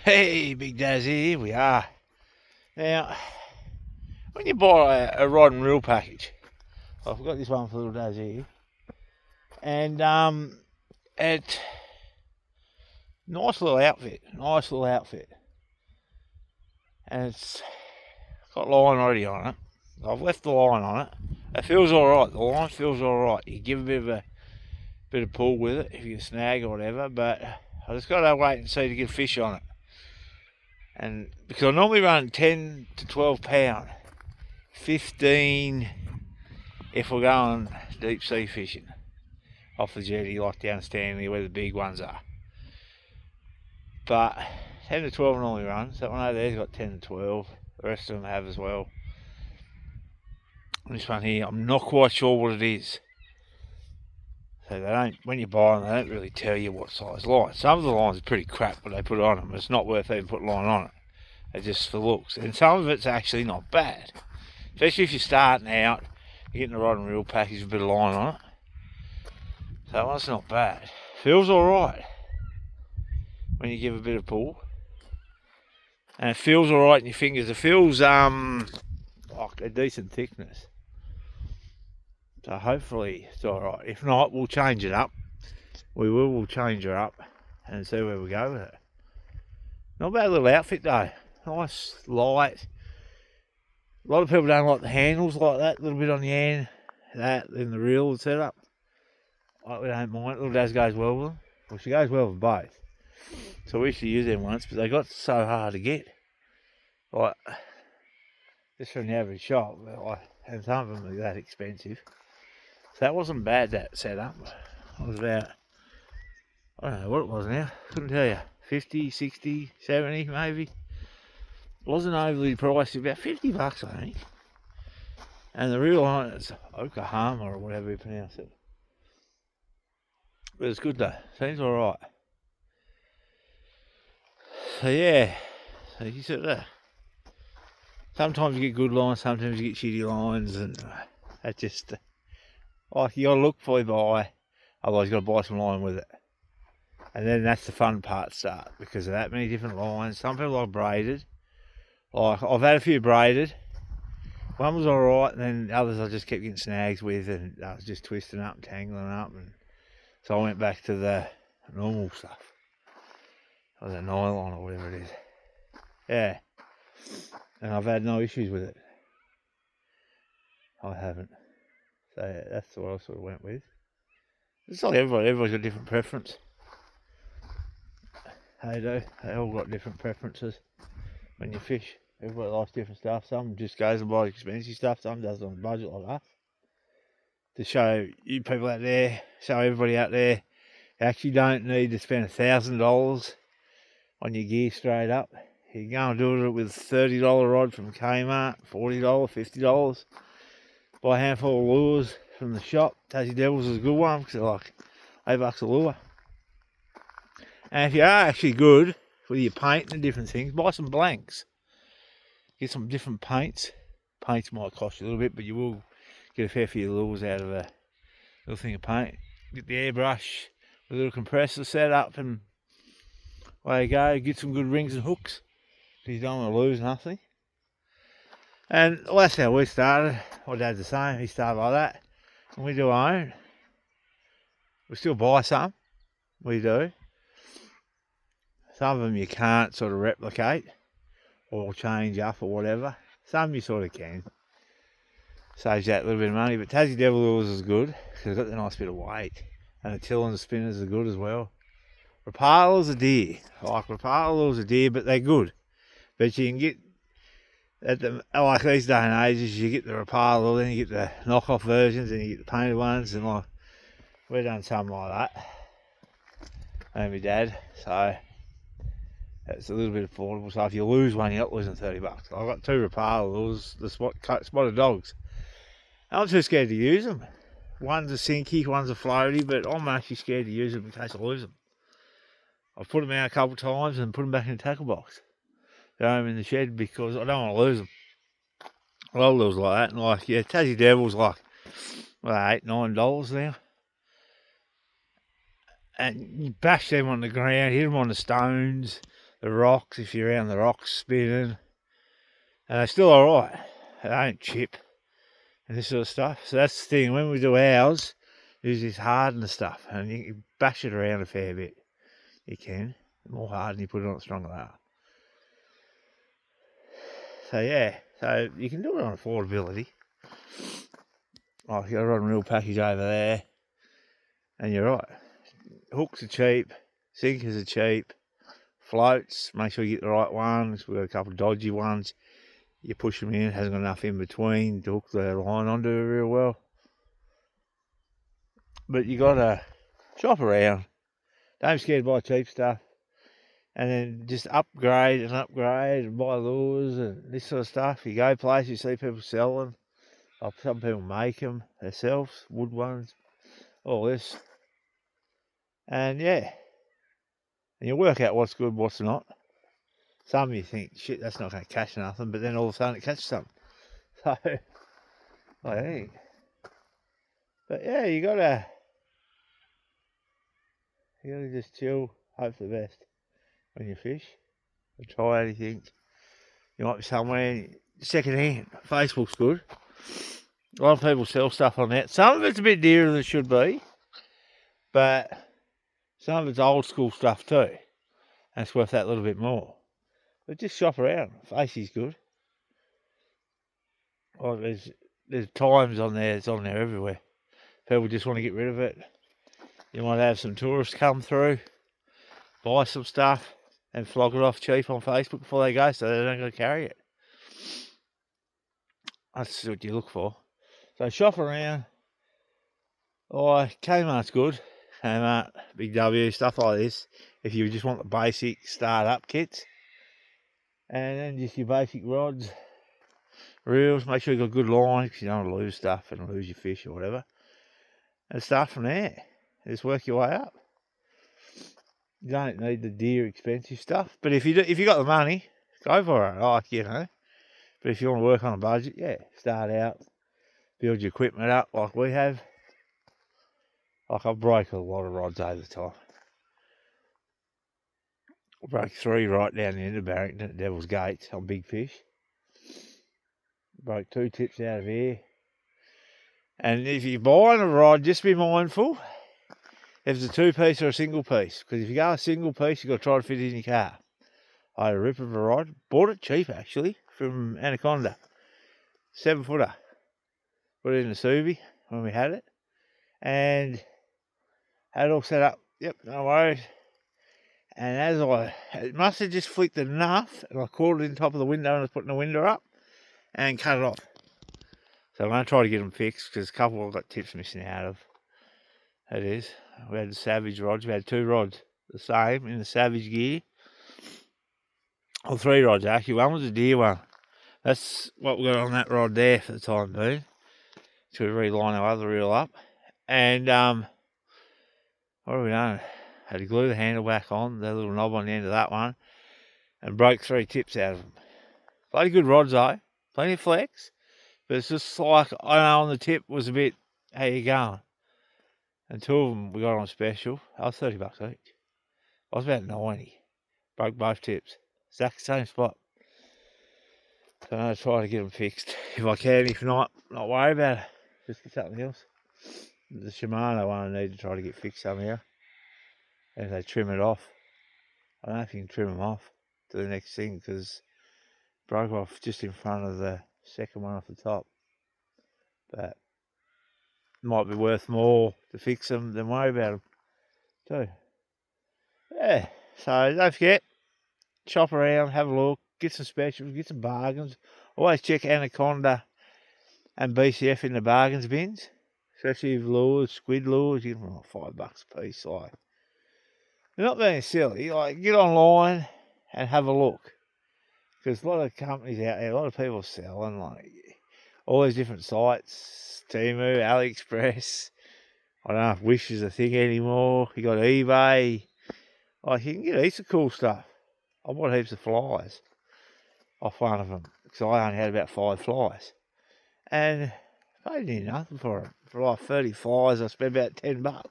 Hey, Big Dazz here, we are. Now, when you buy a rod and reel package, I've got this one for little Dazz here, and it nice little outfit, and it's got line already on it. I've left the line on it. It feels alright, the line feels alright. You give a bit of pull with it if you snag or whatever, but I just got to wait and see to get fish on it. And because I normally run 10 to 12 pound, 15 if we're going deep sea fishing off the jetty, like down Stanley where the big ones are. But 10 to 12 normally runs. That one over there's got 10 to 12. The rest of them have as well. And this one here, I'm not quite sure what it is. So they don't, when you buy them, they don't really tell you what size line. Some of the lines are pretty crap when they put it on them. It's not worth even putting line on it. It's just for looks. And some of it's actually not bad. Especially if you're starting out, you're getting a rod and reel package with a bit of line on it. So that one's not bad. Feels alright when you give a bit of pull. And it feels alright in your fingers. It feels like a decent thickness. So hopefully it's alright. If not, we'll change it up. We'll change her up and see where we go with it. Not a bad little outfit though. Nice, light. A lot of people don't like the handles like that, a little bit on the end. That, then the reel setup. Like we don't mind. Little Dazz goes well with them. Well, she goes well with both. So we used to use them once, but they got so hard to get. Like, just from the average shop, and some of them are that expensive. So that wasn't bad, that setup. It was about, I don't know what it was now, couldn't tell you, 50, 60, 70 maybe. It wasn't overly pricey, about 50 bucks I think. And the reel on it's Oklahoma or whatever you pronounce it. But it's good though, seems alright. So yeah, so you sit there. Sometimes you get good lines, sometimes you get shitty lines, and that just, like, you gotta look before you buy, otherwise you gotta buy some line with it. And then that's the fun part start, because of that many different lines. Some people like braided. Like, I've had a few braided. One was alright, and then others I just kept getting snags with, and I was just twisting up and tangling up, and so I went back to the normal stuff. Or the nylon or whatever it is. Yeah. And I've had no issues with it. I haven't. So yeah, that's what I sort of went with. It's like everybody's got a different preference. They all got different preferences when you fish. Everybody likes different stuff. Some just goes and buys expensive stuff, some does it on a budget like us. To show you people out there, show everybody out there, you actually don't need to spend $1,000 on your gear straight up. You can go and do it with a $30 rod from Kmart, $40, $50. Buy a handful of lures from the shop. Tasty Devils is a good one because they're like $8 a lure. And if you are actually good with your paint and different things, buy some blanks. Get some different paints. Paints might cost you a little bit, but you will get a fair few lures out of a little thing of paint. Get the airbrush with a little compressor set up, and away you go. Get some good rings and hooks. You don't want to lose nothing. And well, that's how we started. My dad's the same, he started like that. And we do our own. We still buy some, we do. Some of them you can't sort of replicate or change up or whatever. Some you sort of can. Saves you that little bit of money, but Tassie Devil Lures is good because it's got the nice bit of weight. And the till and the spinners are good as well. Rapalas are dear. Like Rapala lures are dear, but they're good. But you can get, like these day and ages, you get the Rapala, then you get the knockoff versions, and you get the painted ones, and like, we've done something like that. And my dad, so it's a little bit affordable. So if you lose one, you're not losing $30. I've got two Rapala lures, the spotted dogs. I'm too scared to use them. One's a sinky, one's a floaty, but I'm actually scared to use them in case I lose them. I've put them out a couple of times and put them back in the tackle box. Throw them in the shed because I don't want to lose them. A lot of lures like that, and like, yeah, Tassie Devil's like, well, $8, $9 now. And you bash them on the ground, hit them on the stones, the rocks, if you're around the rocks spinning. And they're still alright. They don't chip and this sort of stuff. So that's the thing, when we do ours, use this hardener stuff and you can bash it around a fair bit. You can. The more harden you put it on, the stronger they are. So yeah, so you can do it on affordability. Like you got a rod and reel package over there, and you're right. Hooks are cheap, sinkers are cheap, floats, make sure you get the right ones. We've got a couple of dodgy ones. You push them in, it hasn't got enough in between to hook the line onto it real well. But you gotta shop around. Don't be scared to buy cheap stuff. And then just upgrade and buy lures and this sort of stuff. You go places, you see people selling. Some people make them themselves, wood ones, all this. And yeah, and you work out what's good, what's not. Some you think, shit, that's not going to catch nothing, but then all of a sudden it catches something. So, I think. But yeah, you gotta just chill, hope for the best when you fish. Or try anything. You might be somewhere second hand. Facebook's good. A lot of people sell stuff on that. Some of it's a bit dearer than it should be, but some of it's old school stuff too. And it's worth that little bit more. But just shop around. Facey's good. Oh, there's times on there, it's on there everywhere. People just want to get rid of it. You might have some tourists come through, buy some stuff, and flog it off cheap on Facebook before they go, so they don't go carry it. That's what you look for. So shop around. Oh, Kmart's good. Kmart, Big W, stuff like this. If you just want the basic start-up kits. And then just your basic rods, reels. Make sure you've got good line because you don't want to lose stuff and lose your fish or whatever. And start from there. Just work your way up. You don't need the dear expensive stuff. But if you got the money, go for it. Like, you know. But if you want to work on a budget, yeah, start out. Build your equipment up like we have. Like I've broke a lot of rods over the time. I broke 3 right down the end of Barrington at Devil's Gates on big fish. Broke 2 tips out of here. And if you're buying a rod, just be mindful if it's a 2-piece or a single piece. Because if you go a single piece, you've got to try to fit it in your car. I had a rip of a rod. Bought it cheap actually from Anaconda. 7-footer. Put it in the Subi when we had it. And had it all set up. Yep, no worries. And it must have just flicked enough, and I caught it in the top of the window and I was putting the window up and cut it off. So I'm going to try to get them fixed because a couple I've got tips missing out of. That is. We had the Savage rods. We had 2 rods the same in the Savage gear. Or 3 rods actually. One was a deer one. That's what we got on that rod there for the time being. So we reline our other reel up. And what have we done? Had to glue the handle back on, the little knob on the end of that one, and broke 3 tips out of them. Bloody good rods though, plenty of flex, but it's just like, I know on the tip was a bit, how you going? And 2 of them we got on special. I was $30 each. I was about 90. Broke both tips. Exact same spot. So I'm going to try to get them fixed if I can. If not worry about it. Just get something else. The Shimano one I need to try to get fixed somehow. And if they trim it off, I don't know if you can trim them off to the next thing because it broke off just in front of the second one off the top. But it might be worth more to fix them than worry about them too. Yeah, so don't forget, shop around, have a look, get some specials, get some bargains. Always check Anaconda and BCF in the bargains bins, especially with lures, squid lures. You get them like $5 a piece. Like, they're not being silly. Like, get online and have a look, because a lot of companies out there, a lot of people selling like all these different sites, Temu, AliExpress. I don't know if Wish is a thing anymore. You got eBay. Like, you can get heaps of cool stuff. I bought heaps of flies off one of them because I only had about 5 flies, and I paid near nothing for them. For like 30 flies, I spent about $10.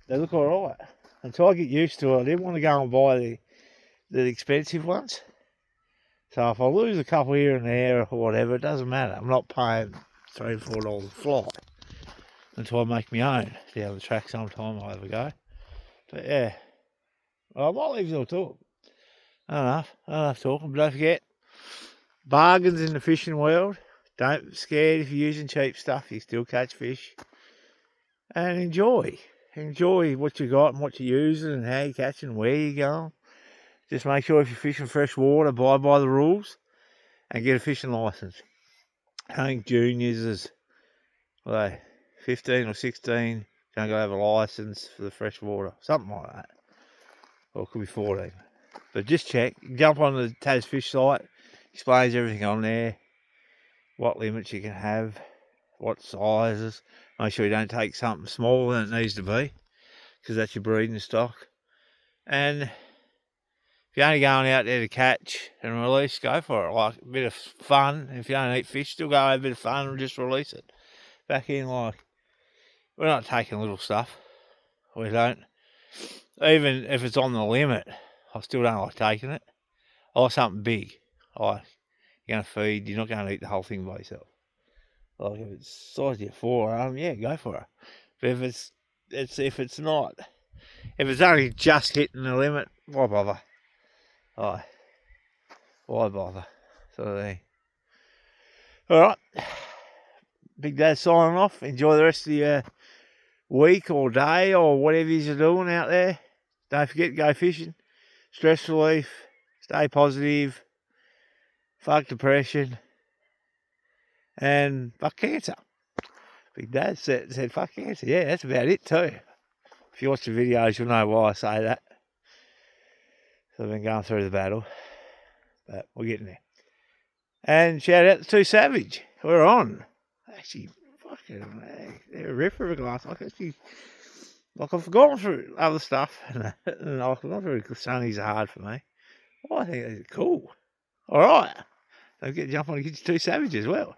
They look alright. until I get used to it, I didn't want to go and buy the expensive ones. So if I lose a couple here and there or whatever, it doesn't matter. I'm not paying $3 or $4 a fly until I make my own down the track sometime I'll have a go. But yeah, well, I might leave you all talk. Enough talking, but don't forget, bargains in the fishing world. Don't be scared if you're using cheap stuff, you still catch fish. And enjoy what you got and what you're using and how you're catching, where you're going. Just make sure if you're fishing fresh water, abide by the rules and get a fishing licence. I think juniors is 15 or 16, going to go have a licence for the fresh water, something like that. Or it could be 14. But just check, jump on the Dazz fish site, explains everything on there, what limits you can have, what sizes. Make sure you don't take something smaller than it needs to be, because that's your breeding stock. And if you're only going out there to catch and release, go for it. Like a bit of fun. If you don't eat fish, still go have a bit of fun and just release it back in. Like, we're not taking little stuff. We don't. Even if it's on the limit, I still don't like taking it. I like something big. Like, you're going to feed, you're not going to eat the whole thing by yourself. Like, if it's size of your forearm, yeah, go for it. But if it's only just hitting the limit, why bother? Why bother? So there. Alright. Big Dazz signing off. Enjoy the rest of your week or day or whatever you're doing out there. Don't forget to go fishing. Stress relief. Stay positive. Fuck depression. And fuck cancer. Big Dazz said fuck cancer. Yeah, that's about it too. If you watch the videos, you'll know why I say that. So I've been going through the battle. But we're getting there. And shout out to Too Savage. We're on. Actually, fucking, they're a ripper of a glass. I've gone through other stuff. And I've gone through Sunnies are hard for me. Oh, I think they're cool. Alright. Don't jump on and get you Too Savage as well.